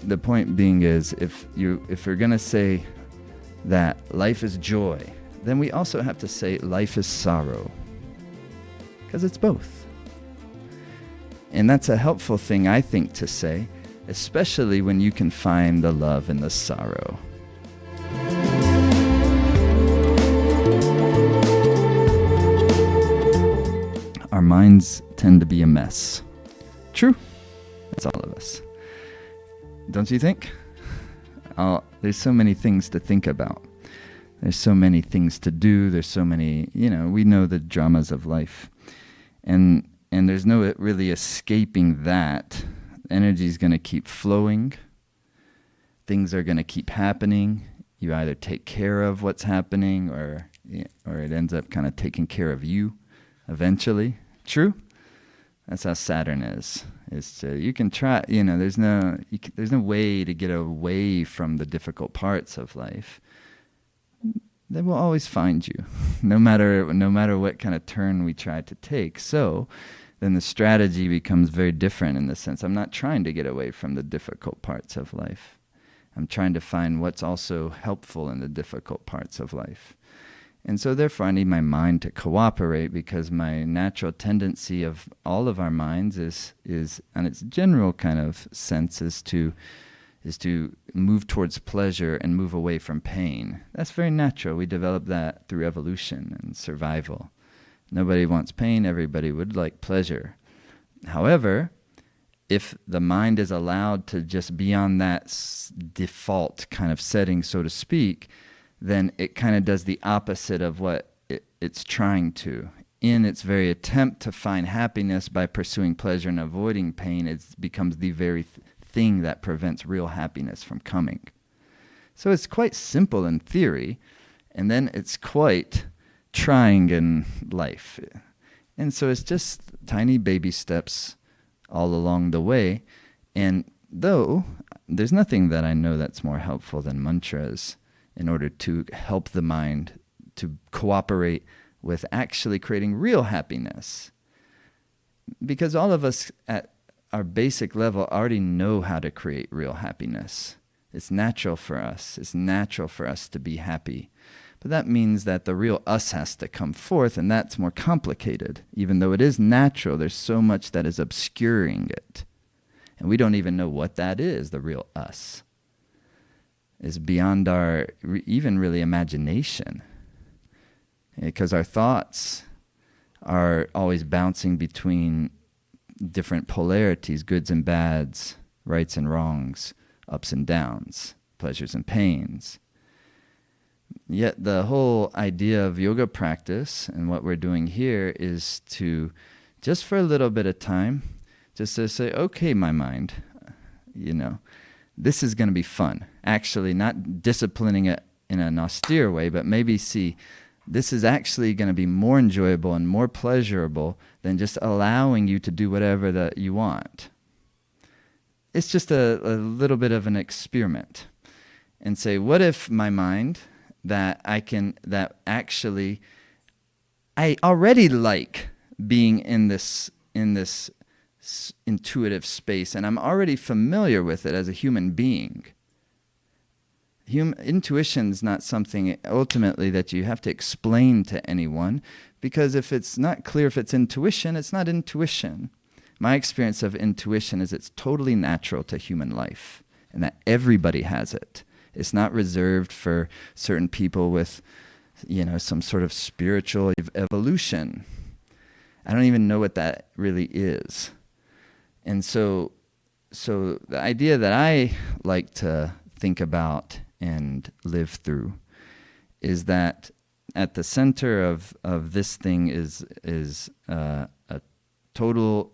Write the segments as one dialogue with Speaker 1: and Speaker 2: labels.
Speaker 1: the point being is, if we're gonna say that life is joy, then we also have to say life is sorrow, because it's both. And that's a helpful thing, I think, to say, especially when you can find the love in the sorrow. Our minds tend to be a mess. True. That's all of us. Don't you think? There's so many things to think about. There's so many things to do. There's so many, we know the dramas of life. And there's no really escaping that. Energy is going to keep flowing. Things are going to keep happening. You either take care of what's happening or it ends up kind of taking care of you eventually. True? That's how Saturn is. You can try, there's no way to get away from the difficult parts of life. They will always find you, no matter what kind of turn we try to take. So then the strategy becomes very different in the sense, I'm not trying to get away from the difficult parts of life. I'm trying to find what's also helpful in the difficult parts of life. And so therefore I need my mind to cooperate, because my natural tendency of all of our minds is on its general kind of sense is to move towards pleasure and move away from pain. That's very natural. We develop that through evolution and survival. Nobody wants pain, everybody would like pleasure. However, if the mind is allowed to just be on that default kind of setting, so to speak, then it kind of does the opposite of what it's trying to. In its very attempt to find happiness by pursuing pleasure and avoiding pain, it becomes the very thing that prevents real happiness from coming. So it's quite simple in theory, and then it's quite trying in life. And so it's just tiny baby steps all along the way. And though there's nothing that I know that's more helpful than mantras in order to help the mind to cooperate with actually creating real happiness. Because all of us at our basic level already know how to create real happiness. It's natural for us. It's natural for us to be happy. But that means that the real us has to come forth, and that's more complicated. Even though it is natural, there's so much that is obscuring it. And we don't even know what that is, the real us. Is beyond our even really imagination. Because our thoughts are always bouncing between different polarities, goods and bads, rights and wrongs, ups and downs, pleasures and pains. Yet the whole idea of yoga practice and what we're doing here is to, just for a little bit of time, just to say, okay, my mind, this is going to be fun. Actually, not disciplining it in an austere way, but maybe see, this is actually going to be more enjoyable and more pleasurable than just allowing you to do whatever that you want. It's just a little bit of an experiment. And say, what if my mind, I already like being in this intuitive space, and I'm already familiar with it as a human being. Intuition is not something ultimately that you have to explain to anyone, because if it's not clear if it's intuition, it's not intuition. My experience of intuition is it's totally natural to human life, and that everybody has it. It's not reserved for certain people with, some sort of spiritual evolution. I don't even know what that really is. And so the idea that I like to think about and live through is that at the center of this thing is a total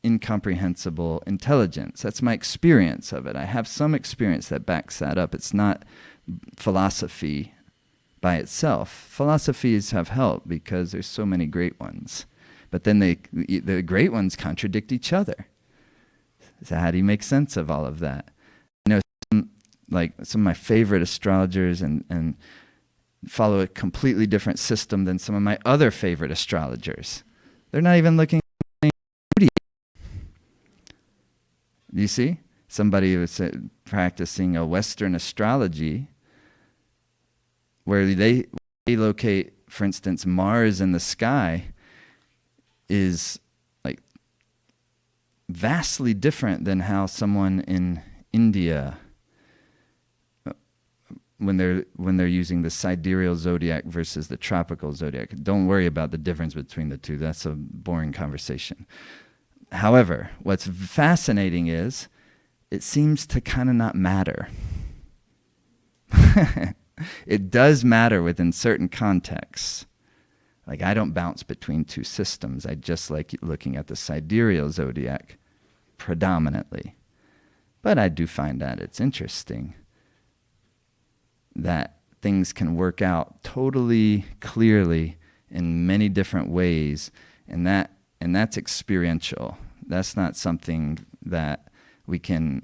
Speaker 1: incomprehensible intelligence. That's my experience of it. I have some experience that backs that up. It's not philosophy by itself. Philosophies have helped because there's so many great ones. But then the great ones contradict each other. So how do you make sense of all of that? Some of my favorite astrologers and follow a completely different system than some of my other favorite astrologers. They're not even looking at the same. Do you see? somebody was practicing a Western astrology where they locate, for instance, Mars in the sky is like vastly different than how someone in India, when they're using the sidereal zodiac versus the tropical zodiac. Don't worry about the difference between the two. That's a boring conversation. However, what's fascinating is it seems to kind of not matter. It does matter within certain contexts. Like, I don't bounce between two systems. I just like looking at the sidereal zodiac predominantly. But I do find that it's interesting that things can work out totally clearly in many different ways, and that's experiential. That's not something that we can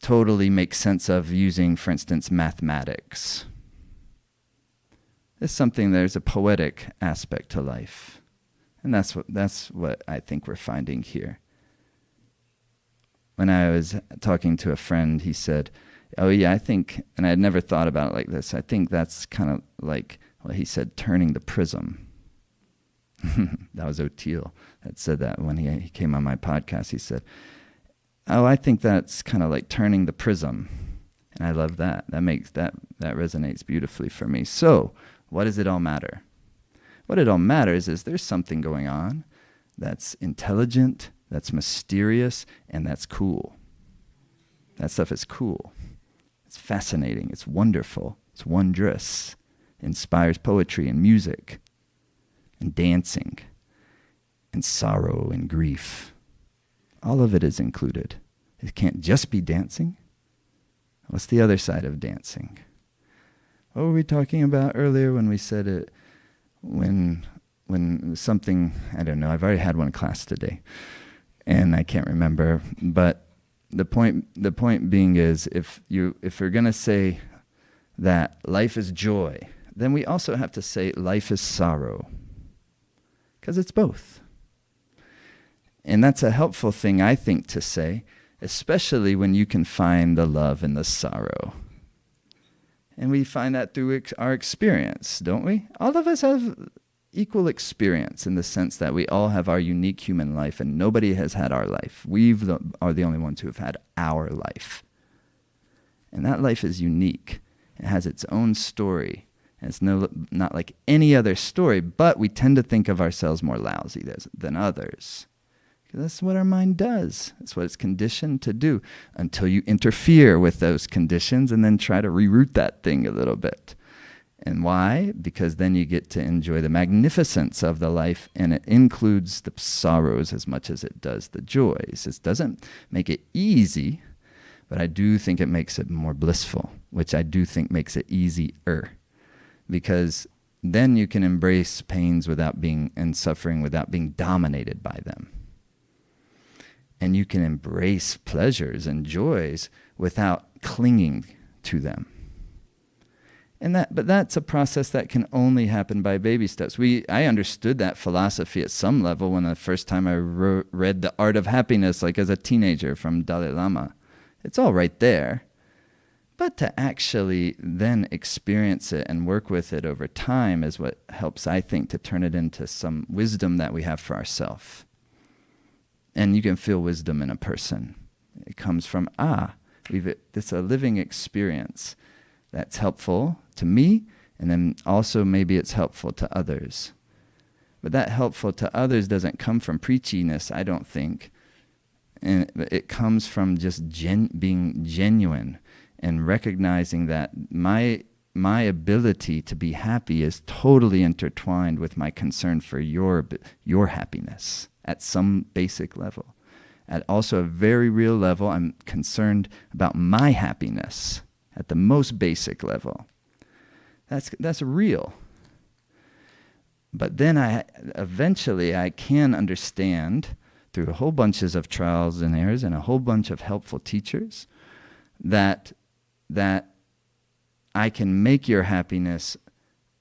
Speaker 1: totally make sense of using, for instance, mathematics. It's something, there's a poetic aspect to life. And that's what I think we're finding here. When I was talking to a friend, he said, oh yeah, I think, and I had never thought about it like this, I think that's kind of like, well, he said, turning the prism. That was O'Teal that said that when he came on my podcast. He said, oh, I think that's kind of like turning the prism. And I love that. That resonates beautifully for me. So, what does it all matter? What it all matters is there's something going on that's intelligent, that's mysterious, and that's cool. That stuff is cool. It's fascinating. It's wonderful. It's wondrous. It inspires poetry and music and dancing and sorrow and grief. All of it is included. It can't just be dancing. What's the other side of dancing? What were we talking about earlier when we said it? When something, I don't know, I've already had one class today, and I can't remember. But the point being is, if we're gonna say that life is joy, then we also have to say life is sorrow, because it's both. And that's a helpful thing, I think, to say, especially when you can find the love in the sorrow. And we find that through our experience, don't we? All of us have equal experience in the sense that we all have our unique human life, and nobody has had our life. We are the only ones who have had our life. And that life is unique. It has its own story. And it's not like any other story, but we tend to think of ourselves more lousy than others. That's what our mind does. That's what it's conditioned to do, until you interfere with those conditions and then try to reroute that thing a little bit. And why? Because then you get to enjoy the magnificence of the life, and it includes the sorrows as much as it does the joys. It doesn't make it easy, but I do think it makes it more blissful, which I do think makes it easier. Because then you can embrace pains and suffering without being dominated by them. And you can embrace pleasures and joys without clinging to them. But that's a process that can only happen by baby steps. I understood that philosophy at some level when the first time I read The Art of Happiness, like as a teenager from Dalai Lama. It's all right there. But to actually then experience it and work with it over time is what helps, I think, to turn it into some wisdom that we have for ourselves. And you can feel wisdom in a person. It comes from, it's a living experience that's helpful to me, and then also maybe it's helpful to others. But that helpful to others doesn't come from preachiness, I don't think. And it comes from just being genuine and recognizing that my ability to be happy is totally intertwined with my concern for your happiness. At some basic level. At also a very real level, I'm concerned about my happiness at the most basic level. That's real. But then eventually I can understand through a whole bunches of trials and errors and a whole bunch of helpful teachers that I can make your happiness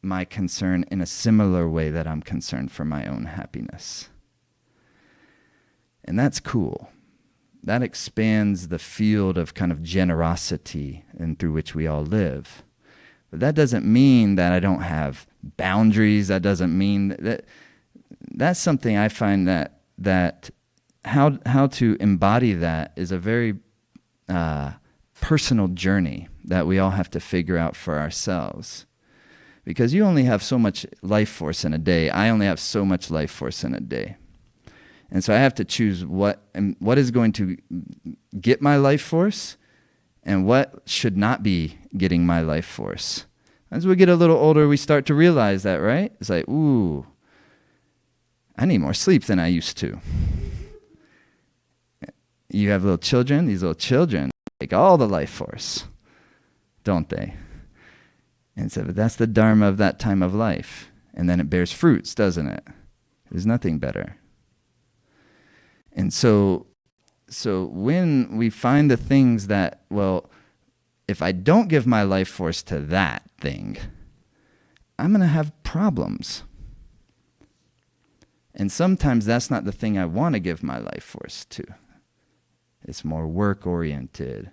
Speaker 1: my concern in a similar way that I'm concerned for my own happiness. And that's cool, that expands the field of kind of generosity and through which we all live. But that doesn't mean that I don't have boundaries. That doesn't mean that. That's something I find that how to embody that is a very personal journey that we all have to figure out for ourselves. Because you only have so much life force in a day. I only have so much life force in a day. And so I have to choose what is going to get my life force and what should not be getting my life force. As we get a little older, we start to realize that, right? It's like, ooh, I need more sleep than I used to. You have little children. These little children take all the life force, don't they? And so that's the dharma of that time of life. And then it bears fruits, doesn't it? There's nothing better. And so when we find the things that, well, if I don't give my life force to that thing, I'm going to have problems. And sometimes that's not the thing I want to give my life force to. It's more work-oriented.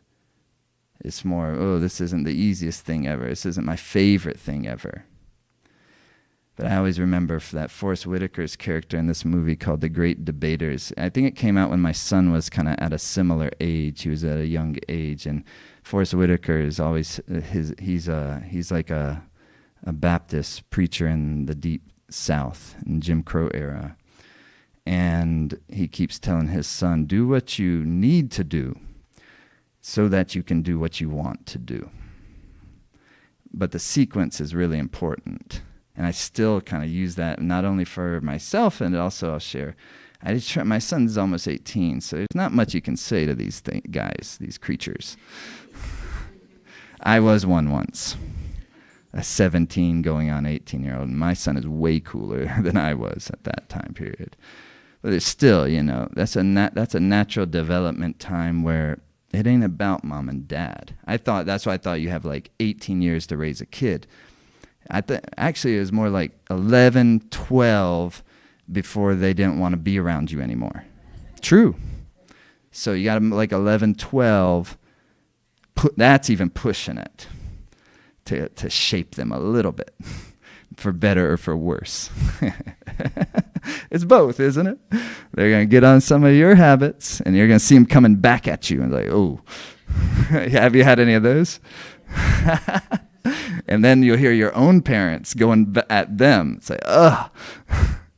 Speaker 1: It's more, oh, this isn't the easiest thing ever. This isn't my favorite thing ever. But I always remember that Forrest Whitaker's character in this movie called The Great Debaters. I think it came out when my son was kind of at a similar age. He was at a young age. And Forrest Whitaker is always, he's like a Baptist preacher in the Deep South, in Jim Crow era. And he keeps telling his son, do what you need to do so that you can do what you want to do. But the sequence is really important. And I still kind of use that not only for myself, and also I'll share. My son's almost 18, so there's not much you can say to these guys, these creatures. I was one once, a 17 going on 18-year-old, and my son is way cooler than I was at that time period. But it's still, that's a natural development time where it ain't about mom and dad. That's why I thought you have like 18 years to raise a kid. Actually, it was more like 11, 12 before they didn't want to be around you anymore. True. So you got them like 11, 12. That's even pushing it to shape them a little bit, for better or for worse. It's both, isn't it? They're going to get on some of your habits, and you're going to see them coming back at you, and like, oh, have you had any of those? And then you'll hear your own parents going at them. It's like, ugh.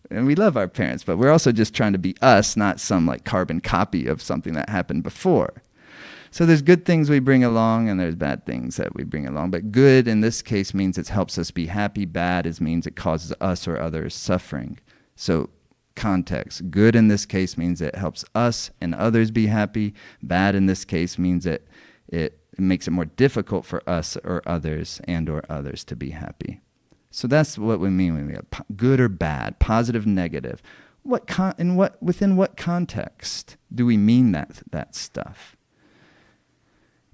Speaker 1: And we love our parents, but we're also just trying to be us, not some like carbon copy of something that happened before. So there's good things we bring along, and there's bad things that we bring along. But good in this case means it helps us be happy. Bad means it causes us or others suffering. So context. Good in this case means it helps us and others be happy. Bad in this case means it makes it more difficult for us or others to be happy. So that's what we mean when we have good or bad, positive, negative. Within what context do we mean that stuff?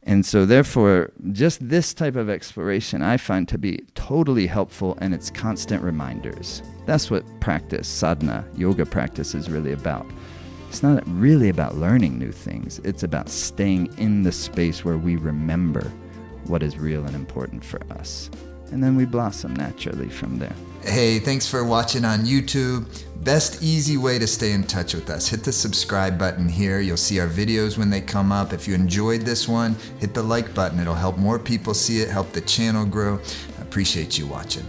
Speaker 1: And so therefore, just this type of exploration I find to be totally helpful, and it's constant reminders. That's what practice, sadhana, yoga practice is really about. It's not really about learning new things. It's about staying in the space where we remember what is real and important for us. And then we blossom naturally from there.
Speaker 2: Hey, thanks for watching on YouTube. Best easy way to stay in touch with us. Hit the subscribe button here. You'll see our videos when they come up. If you enjoyed this one, hit the like button. It'll help more people see it, help the channel grow. I appreciate you watching.